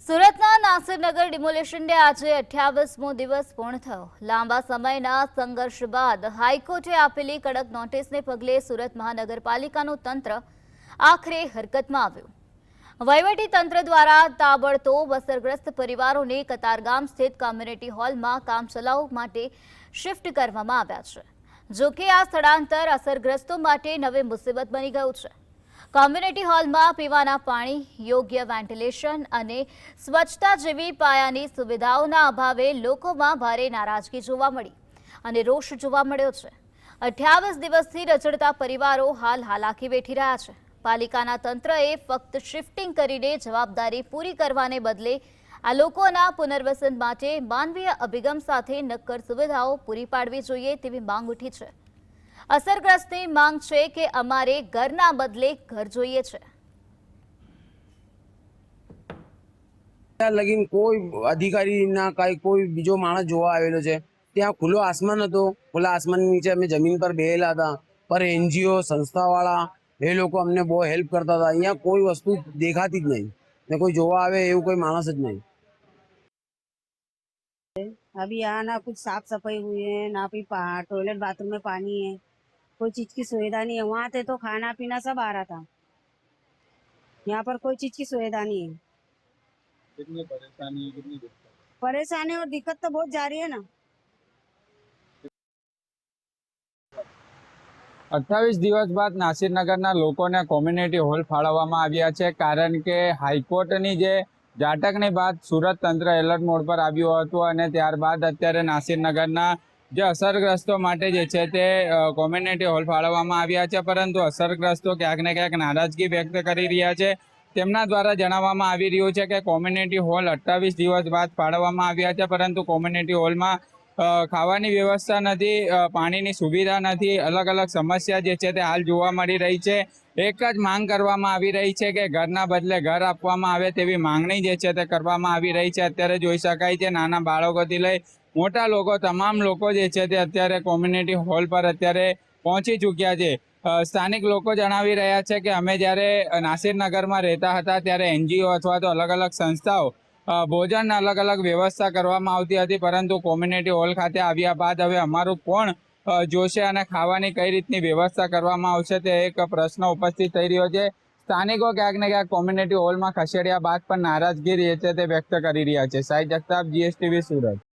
સુરતના નાસિરનગર demolition day આજે 28મો દિવસ પૂર્ણ થયો। લાંબા સમયના સંઘર્ષ બાદ હાઈકોર્ટે આપેલી કડક નોટિસને પગલે સુરત મહાનગરપાલિકાનું તંત્ર આખરે હરકતમાં આવ્યું। વહીવટી તંત્ર દ્વારા તાબડતોબ અસરગ્રસ્ત પરિવારોને કતારગામ સ્થિત કોમ્યુનિટી હોલમાં કામચલાઉ માટે શિફ્ટ કરવામાં આવ્યા છે। જો કે આ સ્થળાંતર અસરગ્રસ્તો માટે નવી મુસીબત બની ગયું છે। કોમ્યુનિટી હોલમાં પીવાના પાણી, યોગ્ય વેન્ટિલેશન અને સ્વચ્છતા જેવી પાયાની સુવિધાઓના અભાવે લોકોમાં ભારે નારાજગી જોવા મળી અને રોષ જોવા મળ્યો છે। 28 દિવસથી રચડતા પરિવારો હાલ હાલાકી વેઠી રહ્યા છે। પાલિકાના તંત્રએ ફક્ત શિફ્ટિંગ કરીને જવાબદારી પૂરી કરવાને બદલે આ લોકોના પુનર્વસન માટે માનવીય અભિગમ સાથે નક્કર સુવિધાઓ પૂરી પાડવી જોઈએ તેવી માંગ ઉઠી છે। અસરગ્રસ્તની માંગ છે કે અમારે ઘરના બદલે ઘર જોઈએ છે। લગીન કોઈ અધિકારી ના કોઈ બીજો માણસ જોવા આવેલો છે। ત્યાં ખુલ્લો આસમાન હતો, ખુલ્લા આસમાન નીચે અમે જમીન પર બેહેલા હતા, પર એનજીઓ સંસ્થાવાળા એ લોકો અમને બહુ હેલ્પ કરતા હતા। અહીંયા કોઈ વસ્તુ દેખાતી જ નહીં ને કોઈ જોવા આવે એવું કોઈ માણસ જ નહીં। अभी यहाँ ना कुछ साफ सफाई हुई है, ना भी टॉयलेट बाथरूम में पानी है, कोई चीज की सुविधा नहीं है। वहाँ थे तो खाना पीना सब आ रहा था, यहाँ पर कोई चीज की सुविधा नहीं है। कितनी परेशानी है, कितनी दिक्कत? परेशानी और दिक्कत तो बहुत जा रही है ना। 28 દિવસ બાદ નાસિરનગરના લોકોને કોમ્યુનિટી હોલ ફાળવવામાં આવ્યા છે, કારણ કે હાઈકોર્ટની જે ઝાટકની બાદ સુરત તંત્ર એલર્ટ મોડ પર આવ્યું હતું અને ત્યારબાદ અત્યારે નાસિરનગરના જે અસરગ્રસ્તો માટે જે છે તે કોમ્યુનિટી હોલ ફાળવવામાં આવ્યા છે, પરંતુ અસરગ્રસ્તો ક્યાંક ને ક્યાંક નારાજગી વ્યક્ત કરી રહ્યા છે। તેમના દ્વારા જણાવવામાં આવી રહ્યું છે કે કોમ્યુનિટી હોલ 28 દિવસ બાદ ફાળવવામાં આવ્યા છે, પરંતુ કોમ્યુનિટી હોલમાં ખાવાની વ્યવસ્થા નથી, પાણીની સુવિધા નથી, અલગ અલગ સમસ્યા જે છે તે હાલ જોવા મળી રહી છે। એક જ માંગ કરવામાં આવી રહી છે કે ઘરના બદલે ઘર આપવામાં આવે તેવી માંગણી જે છે તે કરવામાં આવી રહી છે। અત્યારે જોઈ શકાય છે નાના બાળકોથી લઈ મોટા લોકો, તમામ લોકો જે છે તે અત્યારે કોમ્યુનિટી હોલ પર અત્યારે પહોંચી ચૂક્યા છે। સ્થાનિક લોકો જણાવી રહ્યા છે કે અમે જ્યારે નાસિરનગરમાં રહેતા હતા ત્યારે એનજીઓ અથવા તો અલગ અલગ સંસ્થાઓ ભોજન અલગ અલગ વ્યવસ્થા કરવામાં આવતી હતી, પરંતુ કોમ્યુનિટી હોલ ખાતે આવ્યા બાદ હવે અમારું કોણ જોશે અને ખાવાની કઈ રીતની વ્યવસ્થા કરવામાં આવશે તે એક પ્રશ્ન ઉપસ્થિત થઈ રહ્યો છે। સ્થાનિકો ક્યાંક ને ક્યાંક કોમ્યુનિટી હોલમાં ખસેડ્યા બાદ પણ નારાજગી જે છે તે વ્યક્ત કરી રહ્યા છે। સાહિદ જગતાપ, GSTV સુરત।